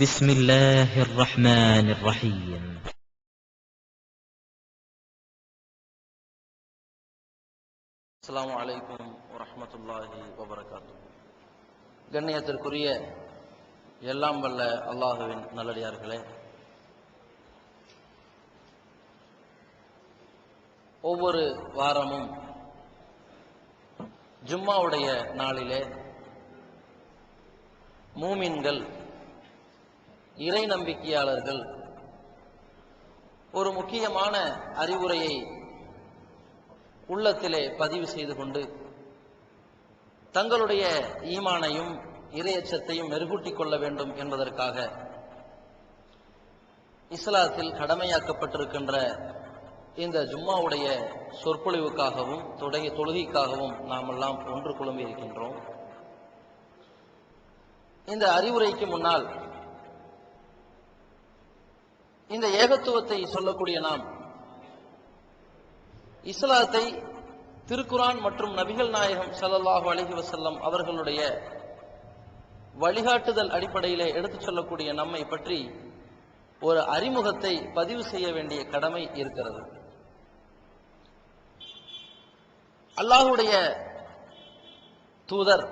بسم الله الرحمن الرحيم. السلام عليكم ورحمة الله وبركاته. கண்ணியத்திற்குரிய எல்லாம் வல்ல அல்லாஹுவின் நல்லடியார்களே, ஒவ்வொரு வாரமும் ஜும்மாவுடைய நாளிலே மூமின்கள், இறை நம்பிக்கையாளர்கள் ஒரு முக்கியமான அறிவுரையை உள்ளத்திலே பதிவு செய்து கொண்டு தங்களுடைய ஈமானையும் இறையச்சத்தையும் மெருகூட்டிக் கொள்ள வேண்டும் என்பதற்காக இஸ்லாத்தில் கடமையாக்கப்பட்டிருக்கின்ற இந்த ஜும்மாவுடைய சொற்பொழிவுக்காகவும் தொழுகைக்காகவும் நாம் எல்லாம் ஒன்று குழும்பி இருக்கின்றோம். இந்த அறிவுரைக்கு முன்னால் இந்த ஏகத்துவத்தை சொல்லக்கூடிய நாம் இஸ்லாத்தை திருக்குரான் மற்றும் நபிகள் நாயகம் ஸல்லல்லாஹு அலைஹி வஸல்லம் அவர்களுடைய வழிகாட்டுதல் அடிப்படையிலே எடுத்துச் சொல்லக்கூடிய நம்மை பற்றி ஒரு அறிமுகத்தை பதிவு செய்ய வேண்டிய கடமை இருக்கிறது. அல்லாஹுடைய தூதர்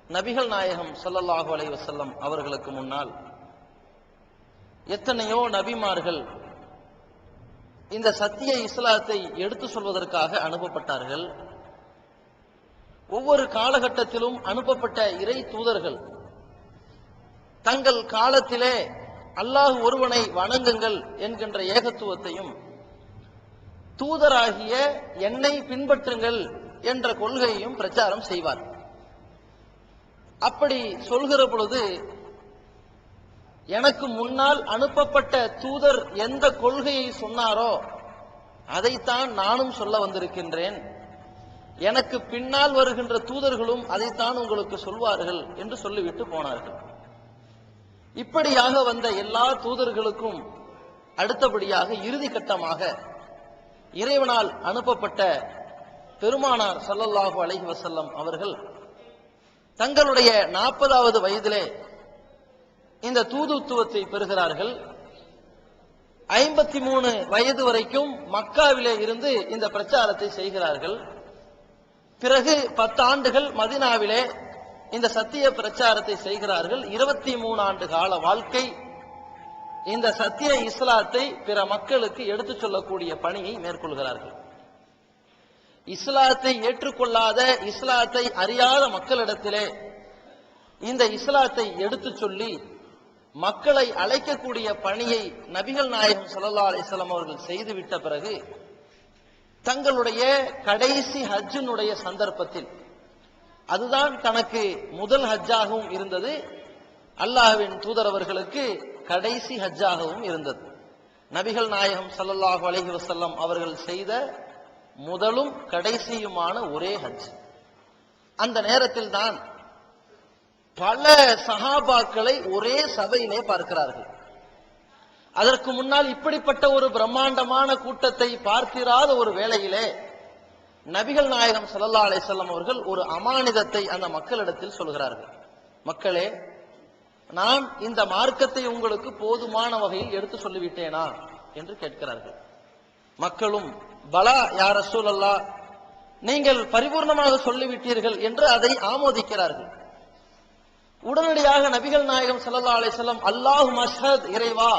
நபிகள் நாயகம் ஸல்லல்லாஹு அலைஹி வஸல்லம் அவர்களுக்கு முன்னால் எத்தனையோ நபிமார்கள் இந்த சத்திய இஸ்லாத்தை எடுத்து சொல்வதற்காக அனுப்பப்பட்டார்கள். ஒவ்வொரு காலகட்டத்திலும் அனுப்பப்பட்ட இறை தூதர்கள் தங்கள் காலத்திலே அல்லாஹ் ஒருவனை வணங்குங்கள் என்கின்ற ஏகத்துவத்தையும், தூதராகிய என்னை பின்பற்றுங்கள் என்ற கொள்கையையும் பிரச்சாரம் செய்வார். அப்படி சொல்கிற பொழுது, எனக்கு முன்னால் அனுப்பப்பட்ட தூதர் எந்த கொள்கையை சொன்னாரோ அதைத்தான் நானும் சொல்ல வந்திருக்கின்றேன், எனக்கு பின்னால் வருகின்ற தூதர்களும் அதைத்தான் உங்களுக்கு சொல்வார்கள் என்று சொல்லிவிட்டு போனார்கள். இப்படியாக வந்த எல்லா தூதர்களுக்கும் அடுத்தபடியாக இறுதி கட்டமாக இறைவனால் அனுப்பப்பட்ட பெருமானார் ஸல்லல்லாஹு அலைஹி வஸல்லம் அவர்கள் தங்களுடைய 40வது வயதிலே இந்த தூதுத்துவத்தை பெறுகிறார்கள். 53 வயது வரைக்கும் மக்காவிலே இருந்து இந்த பிரச்சாரத்தை செய்கிறார்கள். பிறகு 10 ஆண்டுகள் மதீனாவிலே இந்த சத்திய பிரச்சாரத்தை செய்கிறார்கள். 23 ஆண்டு கால வாழ்க்கை இந்த சத்திய இஸ்லாத்தை பிற மக்களுக்கு எடுத்துச் சொல்லக்கூடிய பணியை மேற்கொள்கிறார்கள். இஸ்லாத்தை ஏற்றுக்கொள்ளாத, இஸ்லாத்தை அறியாத மக்களிடத்திலே இந்த இஸ்லாத்தை எடுத்துச் சொல்லி மக்களை அழைக்கக்கூடிய பணியை நபிகள் நாயகம் ஸல்லல்லாஹு அலைஹி வஸல்லம் அவர்கள் செய்துவிட்ட பிறகு தங்களுடைய கடைசி ஹஜ்ஜினுடைய சந்தர்ப்பத்தில், அதுதான் தனக்கு முதல் ஹஜ்ஜாகவும் இருந்தது, அல்லாஹ்வின் தூதர் அவர்களுக்கு கடைசி ஹஜ்ஜாகவும் இருந்தது. நபிகள் நாயகம் ஸல்லல்லாஹு அலைஹி வஸல்லம் அவர்கள் செய்த முதலும் கடைசியுமான ஒரே ஹஜ். அந்த நேரத்தில் தான் பல சஹாபாக்களை ஒரே சபையிலே பார்க்கிறார்கள். அதற்கு முன்னால் இப்படிப்பட்ட ஒரு பிரம்மாண்டமான கூட்டத்தை பார்த்திராத ஒரு வேளையிலே நபிகள் நாயகம் ஸல்லல்லாஹு அலைஹி வஸல்லம் அவர்கள் ஒரு அமானிதத்தை அந்த மக்களிடத்தில் சொல்கிறார்கள். மக்களே, நான் இந்த மார்க்கத்தை உங்களுக்கு போதுமான வகையில் எடுத்து சொல்லிவிட்டேனா என்று கேட்கிறார்கள். மக்களும் பலா யா ரசூலல்லாஹ், நீங்கள் பரிபூர்ணமாக சொல்லிவிட்டீர்கள் என்று அதை ஆமோதிக்கிறார்கள். உடனடியாக நபிகள் நாயகம் ஸல்லல்லாஹு அலைஹி வஸல்லம், அல்லாஹு மஷ்ஹத், இறைவா,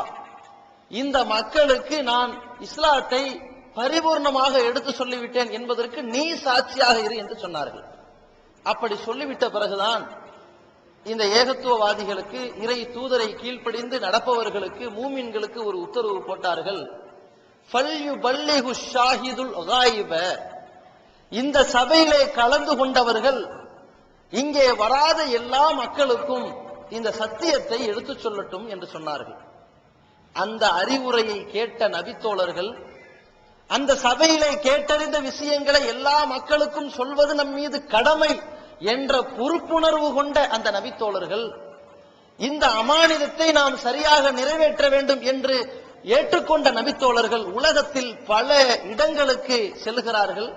இந்த மக்களுக்கு நான் இஸ்லாத்தை பரிபூர்ணமாக எடுத்து சொல்லிவிட்டேன் என்பதற்கு நீ சாட்சியாக இரு என்று சொன்னார்கள். அப்படி சொல்லிவிட்ட பிறகுதான் இந்த ஏகத்துவவாதிகளுக்கு, இறை தூதரை கீழ்ப்படிந்து நடப்பவர்களுக்கு, மூமின்களுக்கு ஒரு உத்தரவு போட்டார்கள். ஃபல்யுபல்லிகு ஷாஹிதுல் காயிப, இந்த சபையிலே கலந்து கொண்டவர்கள் இங்கே வராத எல்லா மக்களுக்கும் இந்த சத்தியத்தை எடுத்துச் சொல்லட்டும் என்று சொன்னார்கள். அந்த அறிவுரையை கேட்ட நபித்தோழர்கள், அந்த சபையிலே கேட்டறிந்த விஷயங்களை எல்லா மக்களுக்கும் சொல்வது நம் மீது கடமை என்ற பொறுப்புணர்வு கொண்ட அந்த நபித்தோழர்கள், இந்த அமானிதத்தை நாம் சரியாக நிறைவேற்ற வேண்டும் என்று ஏற்றுக்கொண்ட நபித்தோழர்கள் உலகத்தில் பல இடங்களுக்கு செல்கிறார்கள்,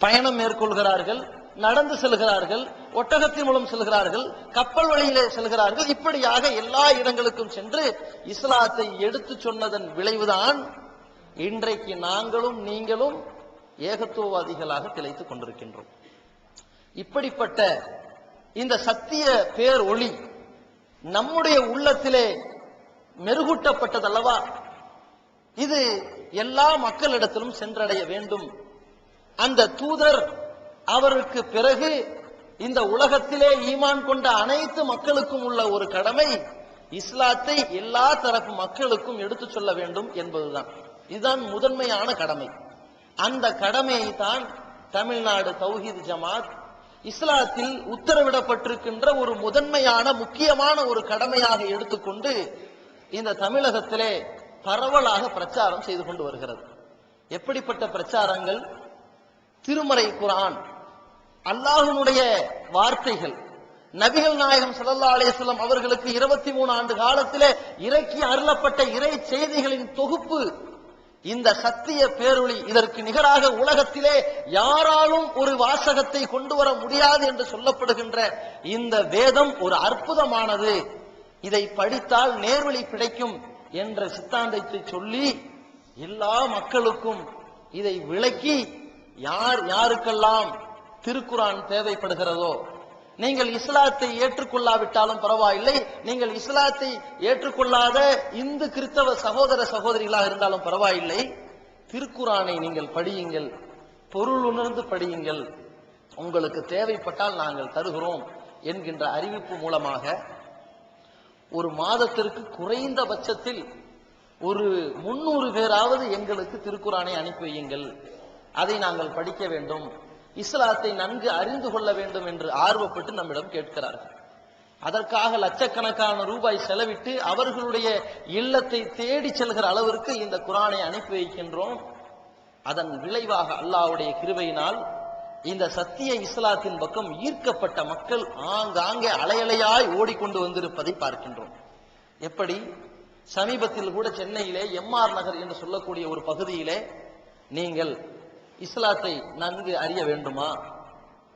பயணம் மேற்கொள்கிறார்கள். நடந்து செல்கிறார்கள், ஒட்டகத்தின் மூலம் செல்கிறார்கள், கப்பல் வழியிலே செல்கிறார்கள். இப்படியாக எல்லா இடங்களுக்கும் சென்று இஸ்லாத்தை எடுத்து சொன்னதன் விளைவுதான் இன்றைக்கு நாங்களும் நீங்களும் ஏகத்துவவாதிகளாக திளைத்துக் கொண்டிருக்கின்றோம். இப்படிப்பட்ட இந்த சத்திய பேர் ஒளி நம்முடைய உள்ளத்திலே மெருகூட்டப்பட்டதல்லவா? இது எல்லா மக்களிடத்திலும் சென்றடைய வேண்டும். அந்த தூதர் அவருக்கு பிறகு இந்த உலகத்திலே ஈமான் கொண்ட அனைத்து மக்களுக்கும் உள்ள ஒரு கடமை, இஸ்லாத்தை எல்லா தரப்பு மக்களுக்கும் எடுத்து சொல்ல வேண்டும் என்பதுதான். இதுதான் முதன்மையான கடமை. அந்த கடமையை தான் தமிழ்நாடு தௌஹீத் ஜமாத் இஸ்லாத்தில் உத்தரவிடப்பட்டிருக்கின்ற ஒரு முதன்மையான முக்கியமான ஒரு கடமையாக எடுத்துக்கொண்டு இந்த தமிழகத்திலே பரவலாக பிரச்சாரம் செய்து கொண்டு வருகிறது. எப்படிப்பட்ட பிரச்சாரங்கள்? திருமறை குர்ஆன், அல்லாஹ்வுடைய வார்த்தைகள், நபிகள் நாயகம் ஸல்லல்லாஹு அலைஹி வஸல்லம் அவர்களுக்கு 23 ஆண்டு காலத்திலே இறக்கி அருளப்பட்ட இறை செய்திகளின் தொகுப்பு இந்த சத்திய பேரொளி. இதற்கு நிகராக உலகத்திலே யாராலும் ஒரு வாசகத்தை கொண்டு வர முடியாது என்று சொல்லப்படுகின்ற இந்த வேதம் ஒரு அற்புதமானது. இதை படித்தால் நேர்வழி கிடைக்கும் என்ற சித்தாந்தத்தை சொல்லி எல்லா மக்களுக்கும் இதை விளக்கி யார் யாருக்கெல்லாம் திருக்குர்ஆன் தேவைப்படுகிறதோ, நீங்கள் இஸ்லாத்தை ஏற்றுக்கொள்ளாவிட்டாலும் பரவாயில்லை, நீங்கள் இஸ்லாத்தை ஏற்றுக்கொள்ளாத இந்து கிறிஸ்தவ சகோதர சகோதரிகளாக இருந்தாலும் பரவாயில்லை, திருக்குர்ஆனை நீங்கள் படியுங்கள், பொருள் உணர்ந்து படியுங்கள், உங்களுக்கு தேவைப்பட்டால் நாங்கள் தருகிறோம் என்கின்ற அறிவிப்பு மூலமாக ஒரு மாதத்திற்கு குறைந்த பட்சத்தில் ஒரு 300 பேராவது எங்களுக்கு திருக்குர்ஆனை அனுப்பி வையுங்கள், அதை நாங்கள் படிக்க வேண்டும், இஸ்லாத்தை நன்கு அறிந்து கொள்ள வேண்டும் என்று ஆர்வப்பட்டு நம்மிடம் கேட்கிறார்கள். அதற்காக லட்சக்கணக்கான ரூபாய் செலவிட்டு அவர்களுடைய இல்லத்தை தேடி செல்கிற அளவிற்கு இந்த குர்ஆனை அனுப்பி வைக்கின்றோம். அதன் விளைவாக அல்லாஹ்வுடைய கிருபையினால் இந்த சத்திய இஸ்லாத்தின் பக்கம் ஈர்க்கப்பட்ட மக்கள் ஆங்காங்கே அலையலையாய் ஓடிக்கொண்டு வந்திருப்பதை பார்க்கின்றோம். எப்படி? சமீபத்தில் கூட சென்னையிலே எம்ஆர் நகர் என்று சொல்லக்கூடிய ஒரு பகுதியிலே நீங்கள் இஸ்லாத்தை நன்கு அறிய வேண்டுமா,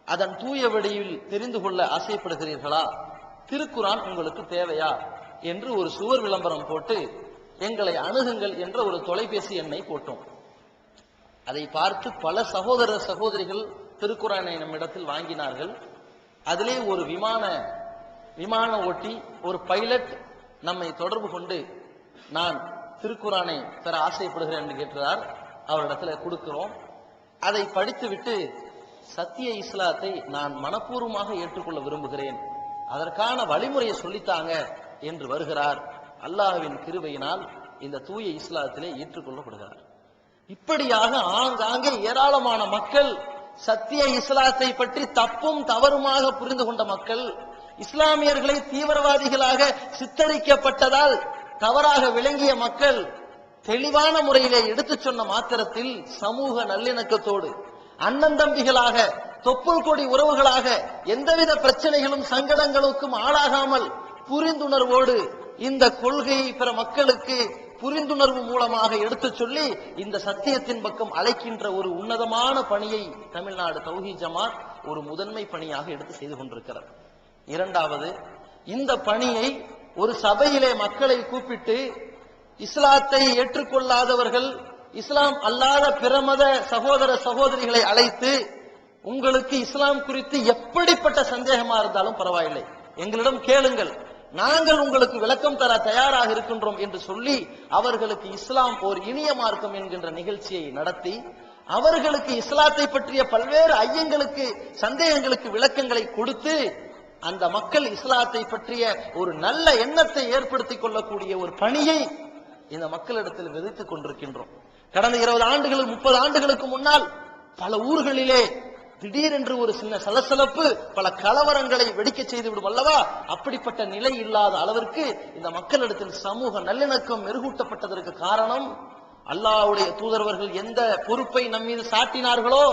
அதன் தூய வடிவில் தெரிந்து கொள்ள ஆசைப்படுகிறீர்களா, திருக்குர்ஆன் உங்களுக்கு தேவையா என்று ஒரு சுவர் விளம்பரம் போட்டு எங்களை அணுகுங்கள் என்ற ஒரு தொலைபேசி எண்ணை போட்டோம். அதை பார்த்து பல சகோதர சகோதரிகள் திருக்குர்ஆனை நம்மிடத்தில் வாங்கினார்கள். அதிலே ஒரு விமான ஓட்டி, ஒரு பைலட் நம்மை தொடர்பு கொண்டு நான் திருக்குர்ஆனை பெற ஆசைப்படுகிறேன் என்று கேட்டார். அவரிடத்தில் கொடுக்கிறோம். அதை படித்துவிட்டு சத்திய இஸ்லாத்தை நான் மனப்பூர்வமாக ஏற்றுக்கொள்ள விரும்புகிறேன், அதற்கான வழிமுறையை சொல்லித்தாங்க என்று வருகிறார். அல்லாஹ்வின் கிருபையினால் இந்த தூய இஸ்லாத்திலே ஏற்றுக்கொள்ளப்படுகிறார். இப்படியாக ஆங்காங்கே ஏராளமான மக்கள் சத்திய இஸ்லாத்தை பற்றி தப்பும் தவறுமாக புரிந்து கொண்ட மக்கள், இஸ்லாமியர்களை தீவிரவாதிகளாக சித்தரிக்கப்பட்டதால் தவறாக விளங்கிய மக்கள் தெளிவான முறையிலே எடுத்து சொன்ன மாத்திரத்தில் சமூக நல்லிணக்கத்தோடு அண்ணன் தம்பிகளாக தொப்புள் கொடி உறவுகளாக எந்தவித பிரச்சனைகளும் சங்கடங்களுக்கும் ஆளாகாமல் புரிந்துணர்வோடு இந்த கொள்கையை பிற மக்களுக்கு புரிந்துணர்வு மூலமாக எடுத்து சொல்லி இந்த சத்தியத்தின் பக்கம் அழைக்கின்ற ஒரு உன்னதமான பணியை தமிழ்நாடு தௌஹீத் ஜமாத் ஒரு முதன்மை பணியாக எடுத்து செய்து கொண்டிருக்கிறது. இரண்டாவது, இந்த பணியை ஒரு சபையிலே மக்களை கூப்பிட்டு இஸ்லாத்தை ஏற்றுக்கொள்ளாதவர்கள், இஸ்லாம் அல்லாத பிரமத சகோதர சகோதரிகளை அழைத்து உங்களுக்கு இஸ்லாம் குறித்து எப்படிப்பட்ட சந்தேகமா இருந்தாலும் பரவாயில்லை, எங்களிடம் கேளுங்கள், நாங்கள் உங்களுக்கு விளக்கம் தர தயாராக இருக்கின்றோம் என்று சொல்லி அவர்களுக்கு இஸ்லாம் ஒரு இனிய மார்க்கம் என்கின்ற நிகழ்ச்சியை நடத்தி அவர்களுக்கு இஸ்லாத்தை பற்றிய பல்வேறு ஐயங்களுக்கு சந்தேகங்களுக்கு விளக்கங்களை கொடுத்து அந்த மக்கள் இஸ்லாத்தை பற்றிய ஒரு நல்ல எண்ணத்தை ஏற்படுத்திக் கொள்ளக்கூடிய ஒரு பணியை இந்த மக்களிடத்தில் விதைத்துக் கொண்டிருக்கின்றோம். கடந்த 20 ஆண்டுகள் 30 ஆண்டுகளுக்கு முன்னால் பல ஊர்களிலே திடீரென்று ஒரு சின்ன சலசலப்பு பல கலவரங்களை வெடிக்க செய்துவிடும் அல்லவா? அப்படிப்பட்ட நிலை இல்லாத அளவிற்கு இந்த மக்களிடத்தில் சமூக நல்லிணக்கம் மெருகூட்டப்பட்டதற்கு காரணம் அல்லாஹ்வுடைய தூதரவர்கள் எந்த பொறுப்பை நம் மீது சாட்டினார்களோ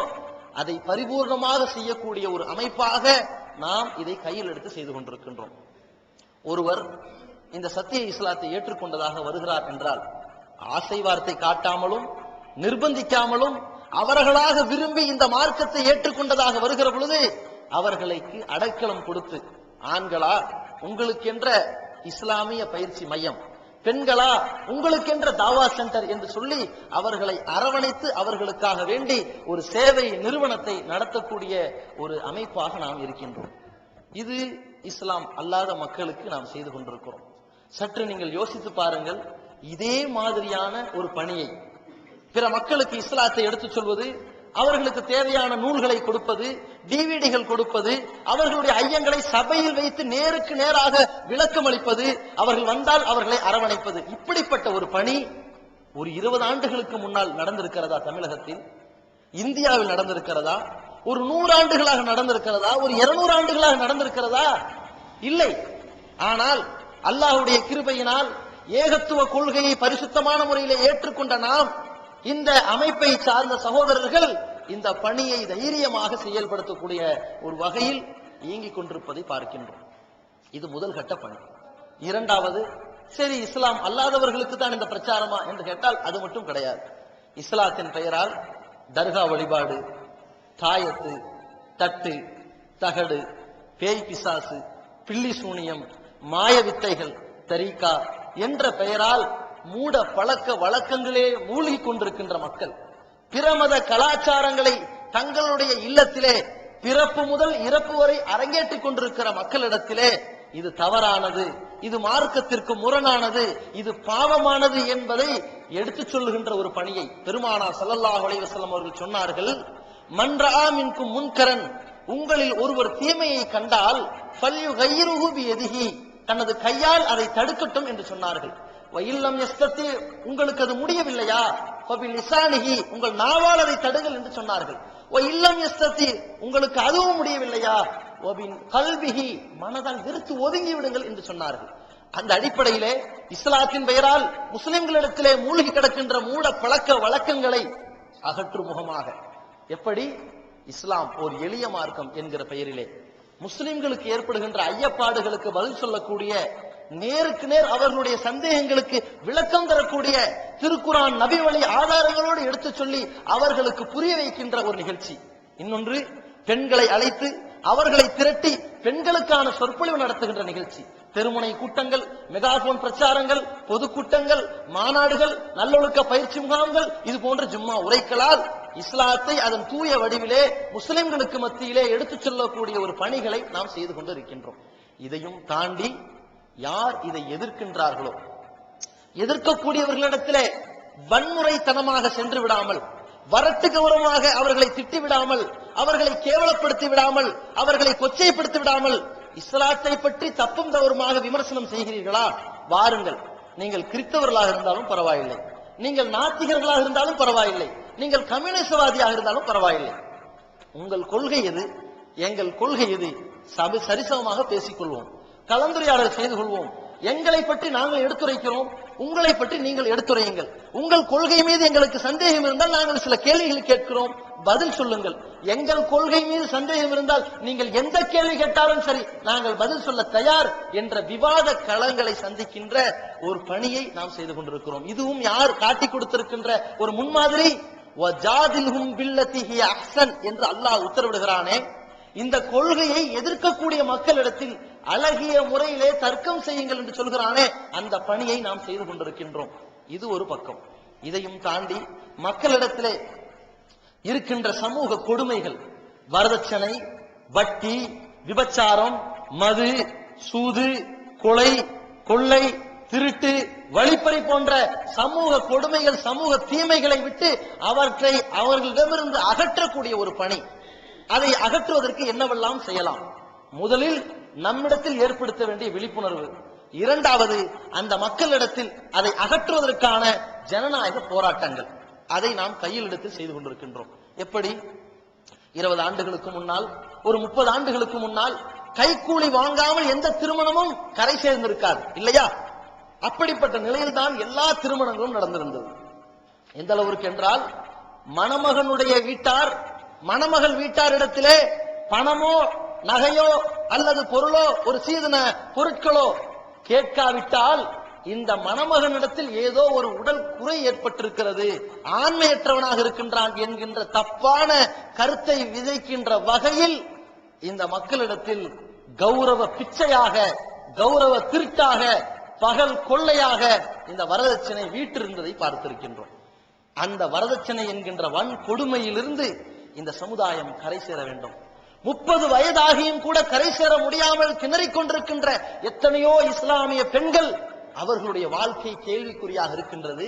அதை பரிபூர்ணமாக செய்யக்கூடிய ஒரு அமைப்பாக நாம் இதை கையில் எடுத்து செய்து கொண்டிருக்கின்றோம். ஒருவர் இந்த சத்திய இஸ்லாத்தை ஏற்றுக்கொண்டதாக வருகிறார் என்றால் ஆசை வார்த்தை காட்டாமலும் நிர்பந்திக்காமலும் அவர்களாக விரும்பி இந்த மார்க்கத்தை ஏற்றுக்கொண்டதாக வருகிற பொழுது அவர்களுக்கு அடைக்கலம் கொடுத்து, ஆண்களா உங்களுக்கென்ற இஸ்லாமிய பயிற்சி மையம், பெண்களா உங்களுக்கென்ற தாவா சென்டர் என்று சொல்லி அவர்களை அரவணைத்து அவர்களுக்காக வேண்டி ஒரு சேவை நிறுவனத்தை நடத்தக்கூடிய ஒரு அமைப்பாக நாம் இருக்கின்றோம். இது இஸ்லாம் அல்லாத மக்களுக்கு நாம் செய்து கொண்டிருக்கிறோம். சற்று நீங்கள் யோசித்து பாருங்கள். இதே மாதிரியான ஒரு பணியை பிற மக்களுக்கு இஸ்லாத்தை எடுத்துச் சொல்வது, அவர்களுக்கு தேவையான நூல்களை கொடுப்பது, டிவிடிகள் கொடுப்பது, அவர்களுடைய ஐயங்களை சபையில் வைத்து நேருக்கு நேராக விளக்கம் அளிப்பது, அவர்கள் வந்தால் அவர்களை அரவணைப்பது, இப்படிப்பட்ட ஒரு பணி ஒரு 20 ஆண்டுகளுக்கு முன்னால் நடந்திருக்கிறதா? தமிழகத்தில், இந்தியாவில் நடந்திருக்கிறதா? ஒரு 100 ஆண்டுகளாக நடந்திருக்கிறதா? ஒரு 200 ஆண்டுகளாக நடந்திருக்கிறதா? இல்லை. ஆனால் அல்லாஹ்வுடைய கிருபையினால் ஏகத்துவ கொள்கையை பரிசுத்தமான முறையில் ஏற்றுக்கொண்ட நாம், இந்த அமைப்பை சார்ந்த சகோதரர்கள் இந்த பணியை தைரியமாக செயல்படுத்தக்கூடிய ஒரு வகையில் இயங்கிக் கொண்டிருப்பதை பார்க்கின்றோம். இது முதல் கட்ட பணி. இரண்டாவது, சரி இஸ்லாம் அல்லாதவர்களுக்கு தான் இந்த பிரச்சாரமா என்று கேட்டால் அது மட்டும் கிடையாது. இஸ்லாத்தின் பெயரால் தர்கா வழிபாடு, தாயத்து, தட்டு, தகடு, பேய் பிசாசு, பில்லி சூனியம், மாய வித்தைகள், தரீகா என்ற பெயரால் மூட பழக்க வழக்கங்களே மூழ்கி கொண்டிருக்கின்ற மக்கள், பிரமத கலாச்சாரங்களை தங்களுடைய இல்லத்திலே பிறப்பு முதல் இறப்பு வரை அரங்கேற்றிக் கொண்டிருக்கிற மக்களிடத்திலே இது தவறானது, இது மார்க்கத்திற்கு முரணானது, இது பாவமானது என்பதை எடுத்துச் சொல்லுகின்ற ஒரு பணியை பெருமானார் ஸல்லல்லாஹு அலைஹி வஸல்லம் அவர்கள் சொன்னார்கள். மன் ரஆ மின்கும் முன்கரன், உங்களில் ஒருவர் தீமையை கண்டால் ஃபல்யுகையிருஹு பியதிஹி, தனது கையால் அதை தடுக்கட்டும் என்று சொன்னார்கள். வஇல்லம் யஸ்ததி, உங்களுக்கு அது முடியவில்லையா ஃபபிலிசானிஹி, உங்கள் நாவால் அதை தடுங்கள் என்று சொன்னார்கள். வஇல்லம் யஸ்ததி, உங்களுக்கு அதுவும் முடியவில்லையா வபின் கல்பிஹி, மனதால் வெறுத்து ஒதுங்கி விடுங்கள் என்று சொன்னார்கள். அந்த அடிப்படையிலே இஸ்லாத்தின் பெயரால் முஸ்லிம்களிடத்திலே மூழ்கி கிடக்கின்ற மூட பழக்க வழக்கங்களை அகற்றும் முகமாக, எப்படி இஸ்லாம் ஒரு எளிய மார்க்கம் என்கிற பெயரிலே முஸ்லிம்களுக்கு ஏற்படுகின்ற ஐயப்பாடுகளுக்கு பதில் சொல்லக்கூடிய, நேருக்கு நேர் அவர்களுடைய சந்தேகங்களுக்கு விளக்கம் தரக்கூடிய திருக்குரான் நபி வழி ஆதாரங்களோடு எடுத்து சொல்லி அவர்களுக்கு புரிய வைக்கின்ற ஒரு நிகழ்ச்சி. இன்னொன்று, பெண்களை அழைத்து அவர்களை திரட்டி பெண்களுக்கான சொற்பொழிவு நடத்துகின்ற நிகழ்ச்சி. தெருமுனை கூட்டங்கள், மெகாபோன் பிரச்சாரங்கள், பொதுக்கூட்டங்கள், மாநாடுகள், நல்லொழுக்க பயிற்சி முகாம்கள், இது போன்ற ஜும்மா உரைக்களால் இஸ்லாத்தை அதன் தூய வடிவிலே முஸ்லிம்களுக்கு மத்தியிலே எடுத்துச் சொல்லக்கூடிய ஒரு பணிகளை நாம் செய்து கொண்டு இருக்கின்றோம். இதையும் தாண்டி யார் இதை எதிர்க்கின்றார்களோ, எதிர்க்கக்கூடியவர்களிடத்திலே வன்முறைத்தனமாக சென்று விடாமல், வரட்டு கௌரவமாக அவர்களை திட்டி விடாமல், அவர்களை கேவலப்படுத்தி விடாமல், அவர்களை கொச்சைப்படுத்தி விடாமல், இஸ்லாத்தை பற்றி தப்பும் தவறுமாக விமர்சனம் செய்கிறீர்களா? வாருங்கள். நீங்கள் கிறிஸ்தவர்களாக இருந்தாலும் பரவாயில்லை, நீங்கள் நாத்திகர்களாக இருந்தாலும் பரவாயில்லை, நீங்கள் கம்யூனிஸ்டவாதியாக இருந்தாலும் பரவாயில்லை, உங்கள் கொள்கை எது, எங்கள் கொள்கை எது, சரிசமமாக பேசிக்கொள்வோம், கலந்துரையாடல் செய்து கொள்வோம். எங்களை பற்றி நாங்கள் எடுத்துரைக்கிறோம், உங்களை பற்றி நீங்கள் எடுத்துரையுங்கள். உங்கள் கொள்கை மீது எங்களுக்கு சந்தேகம் இருந்தால் நாங்கள் சில கேள்விகள் கேட்கிறோம், பதில் சொல்லுங்கள். எங்கள் கொள்கை மீது சந்தேகம் இருந்தால் நீங்கள் எந்த கேள்வி கேட்டாலும் சரி, நாங்கள் பதில் சொல்ல தயார் என்ற விவாத களங்களை சந்திக்கின்ற ஒரு பணியை நாம் செய்து கொண்டிருக்கிறோம். இதுவும் யார் காட்டி கொடுத்திருக்கின்ற ஒரு முன்மாதிரி. வஜாதில்ஹும் பில்லதி ஹிய அஹ்ஸன் என்று அல்லாஹ் உத்தரவிடுகிறானே, இந்த கொள்கையை எதிர்க்கக்கூடிய மக்களிடத்தில் அழகிய முறையிலே தர்க்கம் செய்யுங்கள் என்று சொல்கிறானே, அந்த பணியை நாம் செய்து கொண்டிருக்கின்றோம். இது ஒரு பக்கம். இதையும் தாண்டி மக்களிடத்திலே இருக்கின்ற சமூக கொடுமைகள், வரதட்சணை, வட்டி, விபச்சாரம், மது, சூது, கொலை, கொள்ளை, திருட்டு, வழிப்பறி போன்ற சமூக கொடுமைகள், சமூக தீமைகளை விட்டு அவற்றை அவர்களிடமிருந்து அகற்றக்கூடிய ஒரு பணி. அதை அகற்றுவதற்கு என்னவெல்லாம் செய்யலாம்? முதலில் நம்மிடத்தில் ஏற்படுத்த வேண்டிய விழிப்புணர்வு, இரண்டாவது அந்த மக்களிடத்தில் அதை அகற்றுவதற்கான ஜனநாயக போராட்டங்கள், அதை நாம் கையில் எடுத்து செய்து கொண்டிருக்கின்றோம். எப்படி? 20 ஆண்டுகளுக்கு முன்னால், ஒரு 30 ஆண்டுகளுக்கு முன்னால் கைக்கூலி வாங்காமல் எந்த திருமணமும் கரை சேர்ந்திருக்காது, இல்லையா? அப்படிப்பட்ட நிலையில் தான் எல்லா திருமணங்களும் நடந்திருந்தது. எந்த அளவிற்கு என்றால், மணமகனுடைய வீட்டார் மணமகள் வீட்டாரிடத்திலே பணமோ நகையோ அல்லது பொருளோ ஒரு சீதன பொருட்களோ கேட்காவிட்டால் இந்த மணமகனிடத்தில் ஏதோ ஒரு உடல் குறை ஏற்பட்டிருக்கிறது, ஆண்மையற்றவனாக இருக்கின்றான் என்கின்ற தப்பான கருத்தை விதைக்கின்ற வகையில் இந்த மக்களிடத்தில் கௌரவ பிச்சையாக, கௌரவ திருட்டாக, பகல் கொள்ளையாக இந்த வரதட்சணை வீட்டிருந்ததை பார்த்திருக்கின்றோம். அந்த வரதட்சணை என்கின்ற வன் கொடுமையிலிருந்து இந்த சமுதாயம் கரை சேர வேண்டும். 30 வயதாகியும் கூட கரை சேர முடியாமல் திணறிக் கொண்டிருக்கின்ற எத்தனையோ இஸ்லாமிய பெண்கள், அவர்களுடைய வாழ்க்கை கேள்விக்குறியாக இருக்கின்றது.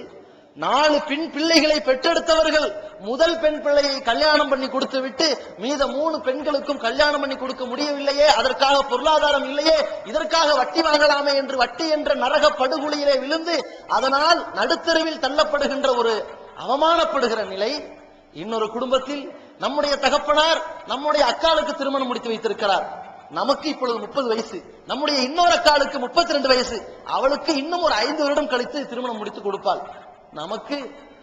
4 பெண் பிள்ளைகளை பெற்றெடுத்தவர்கள் முதல் பெண் பிள்ளையை கல்யாணம் பண்ணி கொடுத்து விட்டு மீத 3 பெண்களுக்கும் கல்யாணம் பண்ணி கொடுக்க முடியவில்லையே, அதற்காக பொருளாதாரம் இல்லையே, இதற்காக வட்டி வாங்கலாமே என்று வட்டி என்ற நரக படுகொலியிலே விழுந்து அதனால் நடுத்தெருவில் தள்ளப்படுகின்ற ஒரு அவமானப்படுகிற நிலை. இன்னொரு குடும்பத்தில் நம்முடைய தகப்பனார் நம்முடைய அக்காளுக்கு திருமணம் முடித்து வைத்திருக்கிறார். நமக்கு இப்பொழுது 30 வயசு, நம்முடைய இன்னொரு அக்காளுக்கு 32 வயசு, அவளுக்கு இன்னும் ஒரு 5 வருடம் கழித்து திருமணம் முடித்து கொடுப்பாள். நமக்கு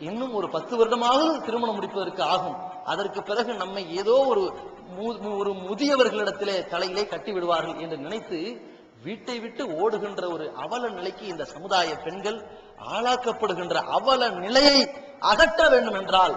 இன்னும் ஒரு 10 வருடமாவது திருமணம் முடிப்பதற்கு ஆகும். அதற்கு பிறகு நம்மை ஏதோ ஒரு முதியவர்களிடத்திலே தலையிலே கட்டி விடுவார்கள் என்று நினைத்து வீட்டை விட்டு ஓடுகின்ற ஒரு அவல நிலைக்கு இந்த சமுதாய பெண்கள் ஆளாக்கப்படுகின்ற அவல நிலையை அகற்ற வேண்டும் என்றால்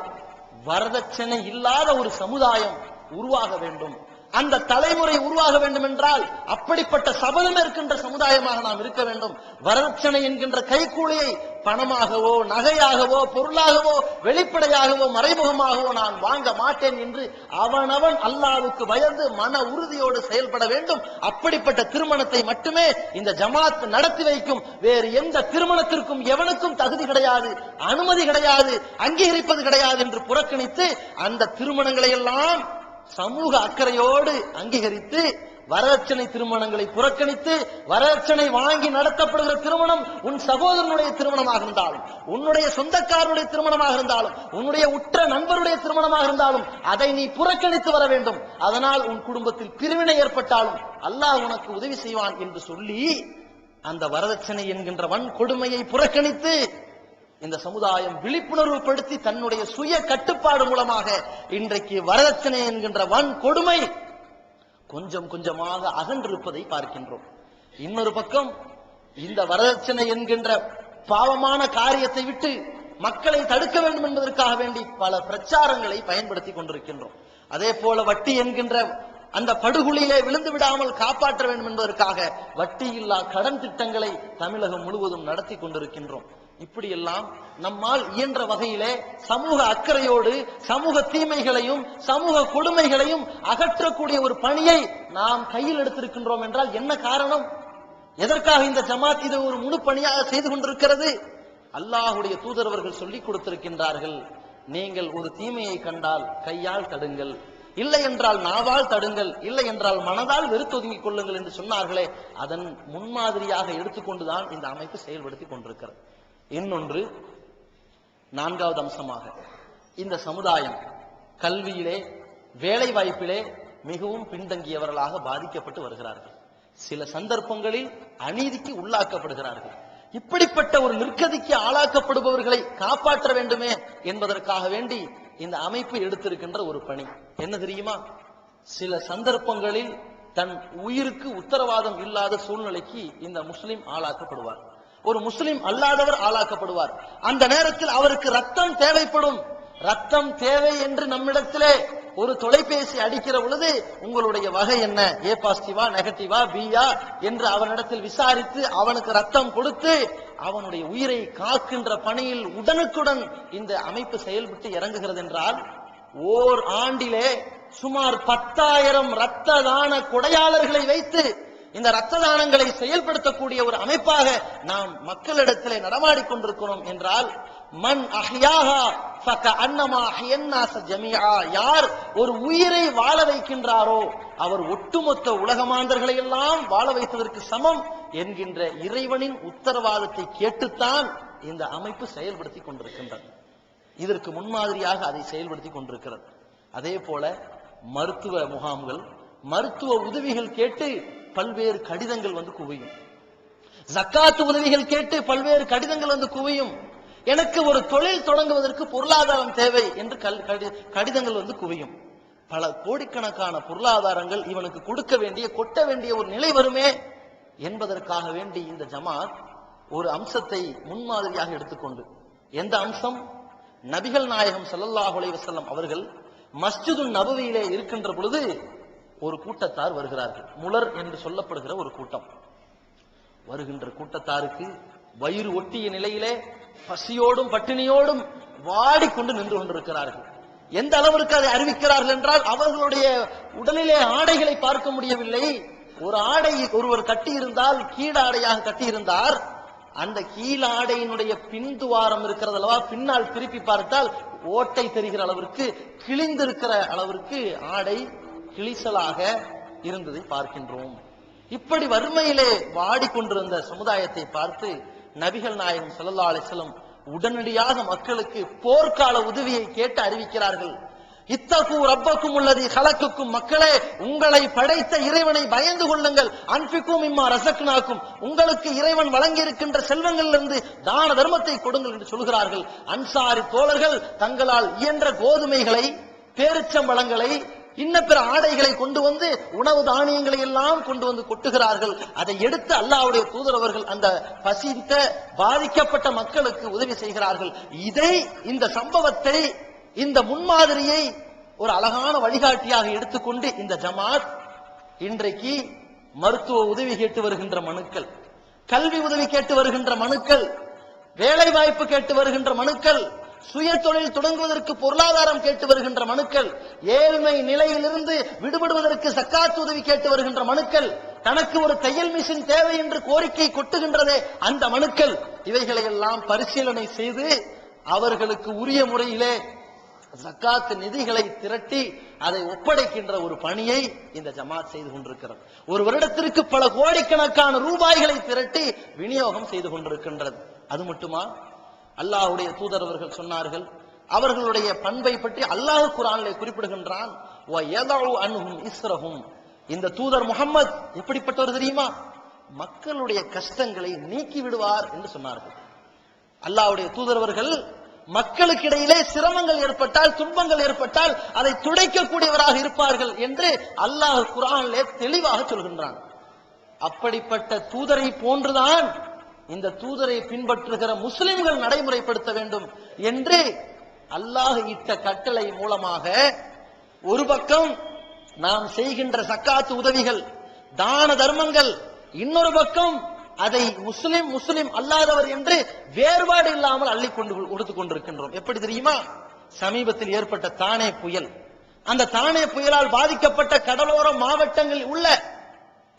வரதட்சணை இல்லாத ஒரு சமுதாயம் உருவாக வேண்டும். அந்த தலைமுறை உருவாக வேண்டும் என்றால் அப்படிப்பட்ட சபதம் இருக்கின்ற சமுதாயமாக நாம் இருக்க வேண்டும். வரதட்சணை என்கின்ற கைக்கூலியை பணமாகவோ நகையாகவோ பொருளாகவோ வெளிப்படையாகவோ மறைமுகமாகவோ நான் வாங்க மாட்டேன் என்று அவனவன் அல்லாஹ்வுக்கு பயந்து மன உறுதியோடு செயல்பட வேண்டும். அப்படிப்பட்ட திருமணத்தை மட்டுமே இந்த ஜமாத் நடத்தி வைக்கும். வேறு எந்த திருமணத்திற்கும் எவனுக்கும் தகுதி கிடையாது, அனுமதி கிடையாது, அங்கீகரிப்பது கிடையாது என்று புறக்கணித்து அந்த திருமணங்களை எல்லாம் சமூக அக்கறையோடு அங்கீகரித்து வரதட்சணை திருமணங்களை புறக்கணித்து, வரதட்சணை வாங்கி நடத்தப்படுகிற திருமணம் உன் சகோதரனுடைய திருமணமாக இருந்தாலும், உன்னுடைய சொந்தக்காரனுடைய திருமணமாக இருந்தாலும், உன்னுடைய உற்ற நண்பருடைய திருமணமாக இருந்தாலும் அதை நீ புறக்கணித்து வர வேண்டும். அதனால் உன் குடும்பத்தில் பிரிவினை ஏற்பட்டாலும் அல்லாஹ் உனக்கு உதவி செய்வான் என்று சொல்லி அந்த வரதட்சணை என்கின்ற வன் கொடுமையை புறக்கணித்து இந்த சமுதாயம் விழிப்புணர்வு படுத்தி தன்னுடைய சுய கட்டுப்பாடு மூலமாக இன்றைக்கு வரதட்சணை என்கின்ற வன் கொடுமை கொஞ்சம் கொஞ்சமாக அகன்றிருப்பதை பார்க்கின்றோம். இன்னொரு பக்கம் இந்த வரதட்சணை என்கின்ற பாவமான காரியத்தை விட்டு மக்களை தடுக்க வேண்டும் என்பதற்காக வேண்டி பல பிரச்சாரங்களை பயன்படுத்தி கொண்டிருக்கின்றோம். அதே போல வட்டி என்கின்ற அந்த படுகொலியிலே விழுந்து விடாமல் காப்பாற்ற வேண்டும் என்பதற்காக வட்டியில்லா கடன் திட்டங்களை தமிழகம் முழுவதும் நடத்தி கொண்டிருக்கின்றோம். இப்படியெல்லாம் நம்மால் இயன்ற வகையிலே சமூக அக்கறையோடு சமூக தீமைகளையும் சமூக கொடுமைகளையும் அகற்றக்கூடிய ஒரு பணியை நாம் கையில் எடுத்திருக்கின்றோம் என்றால் என்ன காரணம்? எதற்காக இந்த ஜமாத் இது ஒரு முழு பணியாக செய்து கொண்டிருக்கிறது? அல்லாஹ்வுடைய தூதரவர்கள் சொல்லிக் கொடுத்திருக்கின்றார்கள், நீங்கள் ஒரு தீமையை கண்டால் கையால் தடுங்கள், இல்லை என்றால் நாவால் தடுங்கள், இல்லை என்றால் மனதால் வெறுத்தொதுங்கிக் கொள்ளுங்கள் என்று சொன்னார்களே, அதன் முன்மாதிரியாக எடுத்துக்கொண்டுதான் இந்த அமைப்பு செயல்படுத்தி கொண்டிருக்கிறது. இன்னொன்று, 4வது அம்சமாக இந்த சமுதாயம் கல்வியிலே வேலை வாய்ப்பிலே மிகவும் பின்தங்கியவர்களாக பாதிக்கப்பட்டு வருகிறார்கள். சில சந்தர்ப்பங்களில் அநீதிக்கு உள்ளாக்கப்படுகிறார்கள். இப்படிப்பட்ட ஒரு நிர்கதிக்கு ஆளாக்கப்படுபவர்களை காப்பாற்ற வேண்டுமே என்பதற்காக வேண்டி இந்த அமைப்பு எடுத்திருக்கின்ற ஒரு பணி என்ன தெரியுமா? சில சந்தர்ப்பங்களில் தன் உயிருக்கு உத்தரவாதம் இல்லாத சூழ்நிலைக்கு இந்த முஸ்லிம் ஆளாக்கப்படுவார், ஒரு முஸ்லிம் அல்லாதவர் ஆளாக்கப்படுவார். அந்த நேரத்தில் அவருக்கு ரத்தம் தேவைப்படும். ரத்தம் தேவை என்று நம்மிடத்திலே ஒரு தொலைபேசி அடிக்கிற பொழுது உங்களுடைய வகை என்ன, ஏ பாசிட்டிவா நெகட்டிவா பியா என்று அவனிடத்தில் விசாரித்து அவனுக்கு ரத்தம் கொடுத்து அவனுடைய உயிரை காக்கின்ற பணியில் உடனுக்குடன் இந்த அமைப்பு செயல்பட்டு இறங்குகிறது என்றால் ஓர் ஆண்டிலே சுமார் 10,000 ரத்த தான கொடையாளர்களை வைத்து இந்த ரத்த தானங்களை செயல்படுத்தக்கூடிய ஒரு அமைப்பாக நாம் மக்களிடத்திலே நடமாடிக்கொண்டிருக்கிறோம் என்றால், மன் அஹ்யாஹா ஃபகஅன்னமா அஹ்யன்னாஸ ஜமீஆ, யார் ஒரு உயிரை வாழ வைக்கின்றாரோ அவர் ஒட்டுமொத்த உலகமாந்தர்களை எல்லாம் வாழ வைத்ததற்கு சமம் என்கின்ற இறைவனின் உத்தரவாதத்தை கேட்டுத்தான் இந்த அமைப்பு செயல்படுத்தி கொண்டிருக்கின்றது. இதற்கு முன்மாதிரியாக அதை செயல்படுத்தி கொண்டிருக்கிறது. அதே போல மருத்துவ முகாம்கள், மருத்துவ உதவிகள் கேட்டு பல்வேறு கடிதங்கள் வந்து குவியும். ஜக்காத்து உதவிகள் கேட்டு பல்வேறு கடிதங்கள் வந்து குவியும். எனக்கு ஒரு தொழில் தொடங்குவதற்கு பொருளாதாரம் தேவை என்று கடிதங்கள் வந்து குவியும். பல கோடிக்கணக்கான பொருளாதாரங்கள் இவனுக்கு கொடுக்க வேண்டிய கொட்ட வேண்டிய ஒரு நிலை வருமே என்பதற்காக வேண்டி இந்த ஜமாத் ஒரு அம்சத்தை முன்மாதிரியாக எடுத்துக்கொண்டு, எந்த அம்சம்? நபிகள் நாயகம் ஸல்லல்லாஹு அலைஹி வஸல்லம் அவர்கள் மஸ்ஜிதுன் நபவியிலே இருக்கின்ற பொழுது ஒரு கூட்டத்தார் வருகிறார்கள். முலர் என்று சொல்லப்படுகிற ஒரு கூட்டம். வருகின்ற கூட்டத்தாருக்கு வயிறு ஒட்டிய நிலையிலே பசியோடும் பட்டினியோடும் வாடிக்கொண்டு நின்று கொண்டிருக்கிறார்கள். எந்த அளவிற்கு அதை அறிவிக்கிறார்கள் என்றால், அவர்களுடைய உடலிலே ஆடைகளை பார்க்க முடியவில்லை. ஒரு ஆடை ஒருவர் கட்டியிருந்தால், கீழாடையாக கட்டியிருந்தார், அந்த கீழாடையினுடைய பின்துவாரம் இருக்கிறது அல்லவா, பின்னால் திருப்பி பார்த்தால் ஓட்டை தெரிகிற அளவிற்கு, கிழிந்திருக்கிற அளவிற்கு ஆடை கிழிசலாக இருந்ததை பார்க்கின்றோம். இப்படி வறுமையிலே வாடிக்கொண்டிருந்த சமுதாயத்தை பார்த்து நபிகள் நாயகம் ஸல்லல்லாஹு அலைஹி வஸல்லம் உடனடியாக மக்களுக்கு போர்க்கால உதவியை கேட்டு அறிவிக்கிறார்கள். இத்தகு ரப்பக்கும் உள்ளதி ஹலக்குக்கும், மக்களே உங்களை படைத்த இறைவனை பயந்து கொள்ளுங்கள். அன்பிக்கும் இம்மா ரசக்னாக்கும், உங்களுக்கு இறைவன் வழங்கி இருக்கின்ற செல்வங்களிலிருந்து தான தர்மத்தை கொடுங்கள் என்று சொல்கிறார்கள். அன்சாரி தோழர்கள் தங்களால் இயன்ற கோதுமைகளை, பேரிச்சம்பழங்களை, இன்ன பிற ஆடைகளை கொண்டு வந்து, உணவு தானியங்களை எல்லாம் கொண்டு வந்து கொட்டுகிறார்கள். அதை எடுத்து அல்லாஹ்வுடைய தூதர் அவர்கள் அந்த பசித்த பாதிக்கப்பட்ட மக்களுக்கு உதவி செய்கிறார்கள். இந்த சம்பவத்தை, இந்த முன்மாதிரியை ஒரு அழகான வழிகாட்டியாக எடுத்துக்கொண்டு இந்த ஜமாத் இன்றைக்கு மருத்துவ உதவி கேட்டு வருகின்ற மனுக்கள், கல்வி உதவி கேட்டு வருகின்ற மனுக்கள், வேலை வாய்ப்பு கேட்டு வருகின்ற மனுக்கள், சுய தொழில் தொடங்குவதற்கு பொருளாதாரம் கேட்டு வருகின்ற மனுக்கள், ஏழ்மை நிலையிலிருந்து விடுபடுவதற்கு சக்காத் உதவி கேட்டு வருகின்ற மனுக்கள், தனக்கு ஒரு தையல் மிஷின் தேவை என்று கோரிக்கை கொட்டுகின்றதே அந்த மனுக்கள், இவைகளை எல்லாம் பரிசீலனை செய்து அவர்களுக்கு உரிய முறையிலே ஜக்காத் நிதிகளை திரட்டி அதை ஒப்படைக்கின்ற ஒரு பணியை இந்த ஜமாத் செய்து கொண்டிருக்கிறது. ஒரு வருடத்திற்கு பல கோடிக்கணக்கான ரூபாய்களை திரட்டி விநியோகம் செய்து கொண்டிருக்கின்றது. அது மட்டுமா, அல்லாஹ்வுடைய தூதர் அவர்கள் சொன்னார்கள், அவர்களுடைய பண்பை பற்றி அல்லாஹ் குர்ஆனிலே குறிப்பிடுகின்றான், வ யதஉ அன்ஹும் இஸ்ரஹும். இந்த தூதர் முஹம்மத் எப்படிப்பட்டவர் தெரியுமா? மக்களுடைய கஷ்டங்களை நீக்கி விடுவார் என்று சொன்னார்கள். அல்லாஹ்வுடைய தூதர் அவர்கள் மக்களுக்கு இடையிலே சிரமங்கள் ஏற்பட்டால், துன்பங்கள் ஏற்பட்டால் அதை துடைக்கக்கூடியவராக இருப்பார்கள் என்று அல்லாஹ் குர்ஆனிலே தெளிவாக சொல்கின்றான். அப்படிப்பட்ட தூதரை போன்றுதான் இந்த தூதரை பின்பற்றுகிற முஸ்லிம்கள் நடைமுறைப்படுத்த வேண்டும் என்று அல்லாஹ் இட்ட கட்டளை மூலமாக ஒரு பக்கம் நாம் செய்கின்ற சக்காத்து உதவிகள், தான தர்மங்கள், இன்னொரு பக்கம் அதை முஸ்லிம் அல்லாதவர் என்று வேறுபாடு இல்லாமல் அள்ளி கொடுத்துக் கொண்டிருக்கின்றோம். எப்படி தெரியுமா? சமீபத்தில் ஏற்பட்ட தானே புயல், அந்த தானே புயலால் பாதிக்கப்பட்ட கடலோர மாவட்டங்களில் உள்ள